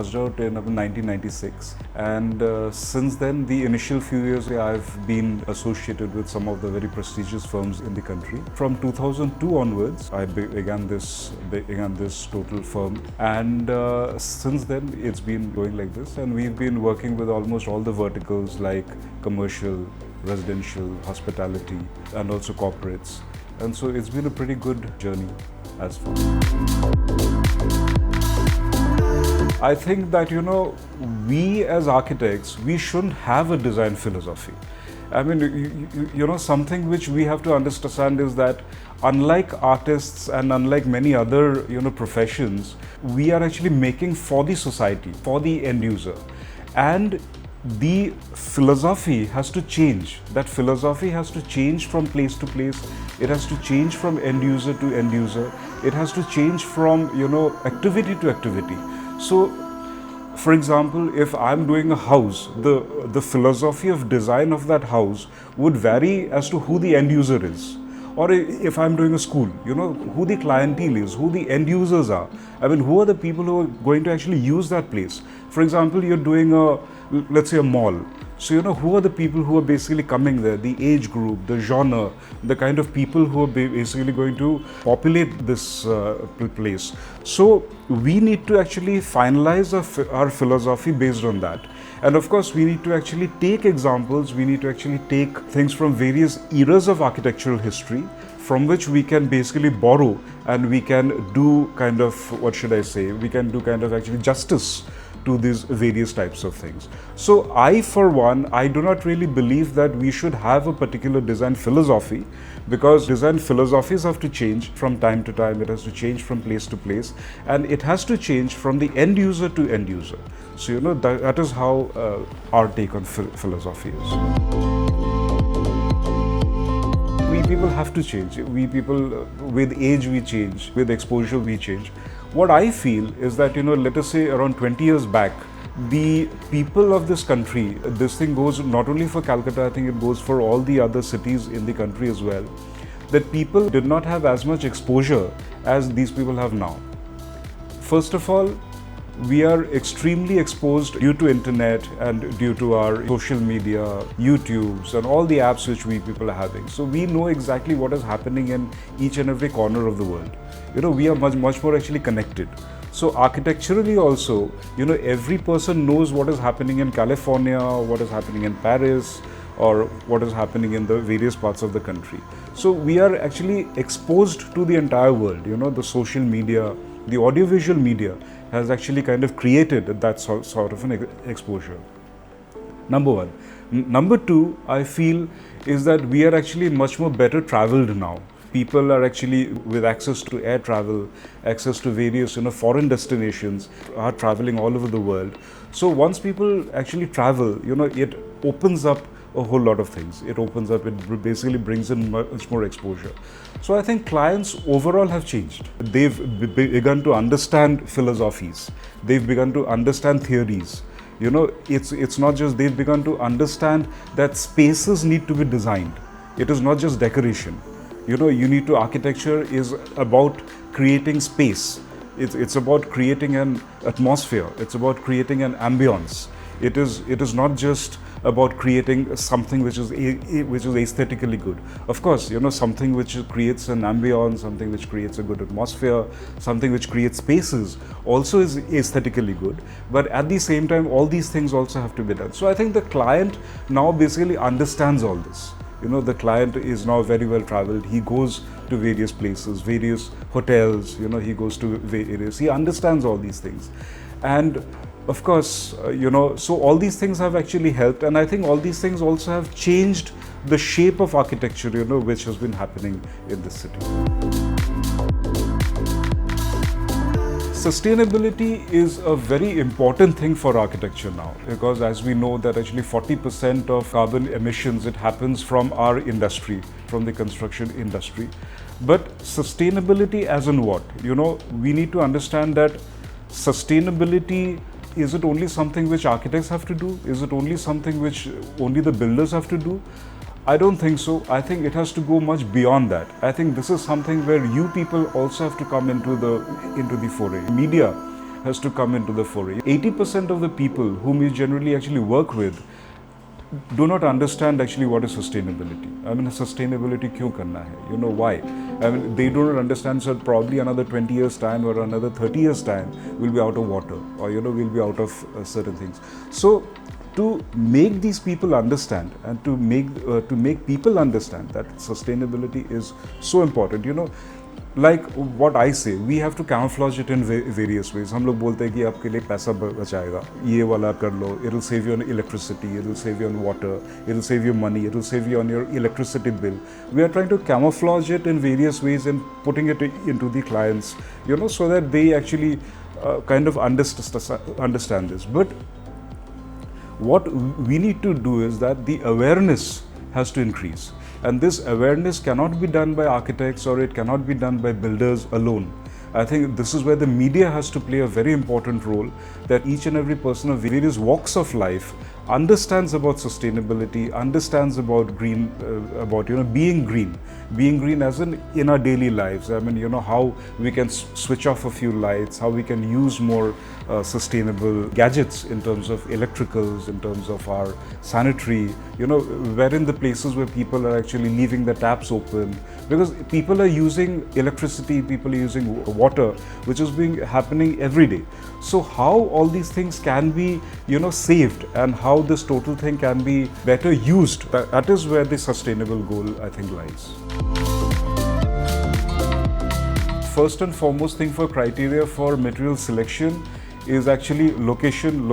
passed out in 1996, and since then, the initial few years, I've been associated with some of the very prestigious firms in the country. From 2002 onwards, I began this total firm, and since then, it's been going like this, and we've been working with almost all the verticals like commercial, residential, hospitality, and also corporates. And so it's been a pretty good journey as far. I think that, we as architects, we shouldn't have a design philosophy. I mean, something which we have to understand is that unlike artists and unlike many other, professions, we are actually making for the society, for the end user. And the philosophy has to change. That philosophy has to change from place to place. It has to change from end user to end user. It has to change from, activity to activity. So, for example, if I'm doing a house, the philosophy of design of that house would vary as to who the end user is. Or if I'm doing a school, who the clientele is, who the end users are. I mean, who are the people who are going to actually use that place? For example, you're doing let's say a mall. So, who are the people who are basically coming there, the age group, the genre, the kind of people who are basically going to populate this place. So, we need to actually finalize our philosophy based on that. And of course, we need to actually take examples, we need to actually take things from various eras of architectural history, from which we can basically borrow and we can do kind of, we can do kind of actually justice to these various types of things. So I, for one, I do not really believe that we should have a particular design philosophy, because design philosophies have to change from time to time, it has to change from place to place, and it has to change from the end user to end user. So, that is how our take on philosophy is. We people have to change. We people, with age we change, with exposure we change. What I feel is that, let us say around 20 years back, the people of this country, this thing goes not only for Calcutta, I think it goes for all the other cities in the country as well, that people did not have as much exposure as these people have now. First of all, we are extremely exposed due to internet and due to our social media, YouTubes and all the apps which we people are having. So we know exactly what is happening in each and every corner of the world. We are much more actually connected. So architecturally also, every person knows what is happening in California, what is happening in Paris, or what is happening in the various parts of the country. So we are actually exposed to the entire world. The social media, the audiovisual media has actually kind of created that sort of an exposure. Number one. Number two, I feel, is that we are actually much more better traveled now. People are actually, with access to air travel, access to various foreign destinations, are traveling all over the world. So once people actually travel, it opens up a whole lot of things. It opens up, it basically brings in much more exposure. So I think clients overall have changed. They've begun to understand philosophies. They've begun to understand theories. It's not just, they've begun to understand that spaces need to be designed. It is not just decoration. Architecture is about creating space. It's about creating an atmosphere. It's about creating an ambience. It is not just about creating something which is aesthetically good. Of course, something which creates an ambience, something which creates a good atmosphere, something which creates spaces also is aesthetically good. But at the same time, all these things also have to be done. So I think the client now basically understands all this. The client is now very well traveled. He goes to various places, various hotels, he goes to various, he understands all these things. And of course, so all these things have actually helped, and I think all these things also have changed the shape of architecture, which has been happening in this city. Sustainability is a very important thing for architecture now, because as we know that actually 40% of carbon emissions, it happens from our industry, from the construction industry. But sustainability as in what? We need to understand that sustainability, is it only something which architects have to do? Is it only something which only the builders have to do? I don't think so. I think it has to go much beyond that. I think this is something where you people also have to come into the foray. Media has to come into the foray. 80% of the people whom you generally actually work with do not understand actually what is sustainability. I mean, sustainability kyun karna hai? You know why? I mean, they do not understand. So probably another 20 years time or another 30 years time, we'll be out of water, or we'll be out of certain things. So to make these people understand, and to make people understand that sustainability is so important, like what I say, we have to camouflage it in various ways. हम लोग बोलते हैं कि आपके लिए पैसा बचाएगा, ये वाला कर लो, it'll save you on electricity, it'll save you on water, it'll save you money, it'll save you on your electricity bill. We are trying to camouflage it in various ways and putting it into the clients, so that they actually kind of understand this. But what we need to do is that the awareness has to increase. And this awareness cannot be done by architects, or it cannot be done by builders alone. I think this is where the media has to play a very important role, that each and every person of various walks of life understands about sustainability, understands about green, about being green as in our daily lives. I mean, how we can switch off a few lights, how we can use more sustainable gadgets in terms of electricals, in terms of our sanitary, wherein the places where people are actually leaving the taps open, because people are using electricity, people are using water, which is happening every day. So how all these things can be, saved, and how this total thing can be better used, that is where the sustainable goal, I think, lies. First and foremost thing for criteria for material selection is actually location.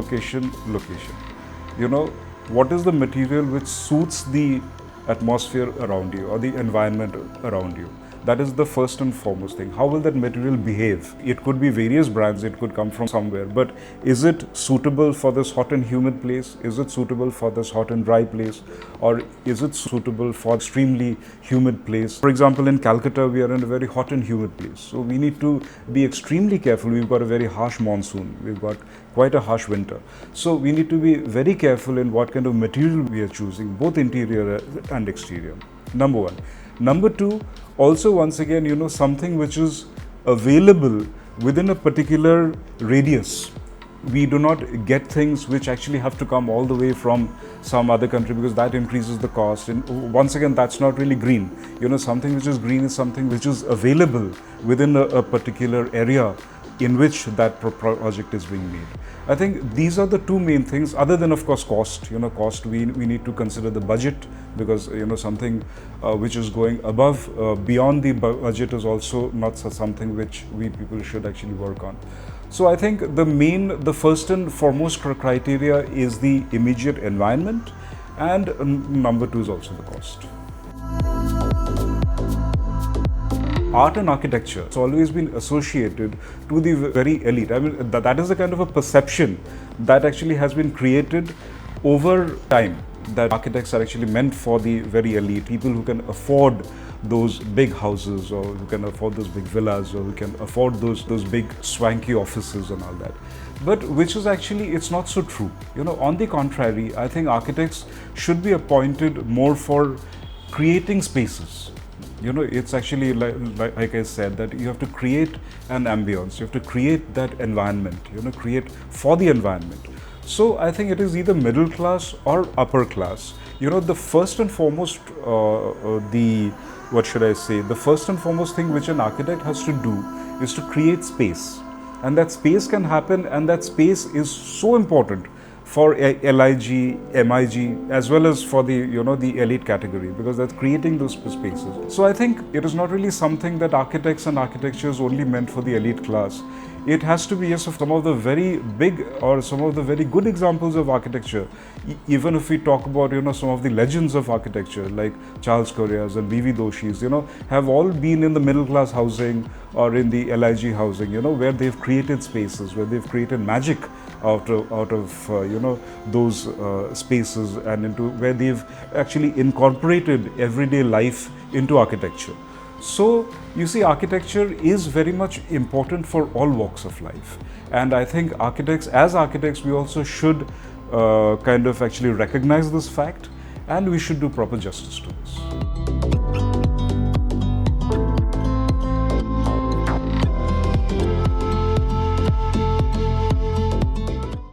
What is the material which suits the atmosphere around you or the environment around you? That is the first and foremost thing. How will that material behave? It could be various brands, it could come from somewhere, but is it suitable for this hot and humid place? Is it suitable for this hot and dry place? Or is it suitable for extremely humid place? For example, in Calcutta, we are in a very hot and humid place. So we need to be extremely careful. We've got a very harsh monsoon. We've got quite a harsh winter. So we need to be very careful in what kind of material we are choosing, both interior and exterior. Number one. Number two, also once again, something which is available within a particular radius. We do not get things which actually have to come all the way from some other country, because that increases the cost. And once again, that's not really green. Something which is green is something which is available within a particular area in which that project is being made. I think these are the two main things, other than of course cost. Cost, we need to consider the budget, because something which is going above, beyond the budget is also not something which we people should actually work on. So I think the first and foremost criteria is the immediate environment, and number two is also the cost. Art and architecture, it's always been associated to the very elite. I mean, that is a kind of a perception that actually has been created over time, that architects are actually meant for the very elite, people who can afford those big houses, or who can afford those big villas, or who can afford those big swanky offices and all that. But which is actually, it's not so true. On the contrary, I think architects should be appointed more for creating spaces. It's actually like I said, that you have to create an ambience, you have to create that environment, create for the environment. So I think it is either middle class or upper class. The first and foremost, the first and foremost thing which an architect has to do is to create space. And that space can happen, and that space is so important for LIG, MIG, as well as for the the elite category, because that's creating those spaces. So I think it is not really something that architects and architecture is only meant for the elite class. It has to be, yes, of some of the very big or some of the very good examples of architecture. Even if we talk about some of the legends of architecture like Charles Correas and B.V. Doshis, have all been in the middle class housing or in the LIG housing, where they've created spaces, where they've created magic out of those spaces, and into where they've actually incorporated everyday life into architecture. So you see, architecture is very much important for all walks of life, and I think as architects, we also should kind of actually recognize this fact, and we should do proper justice to this.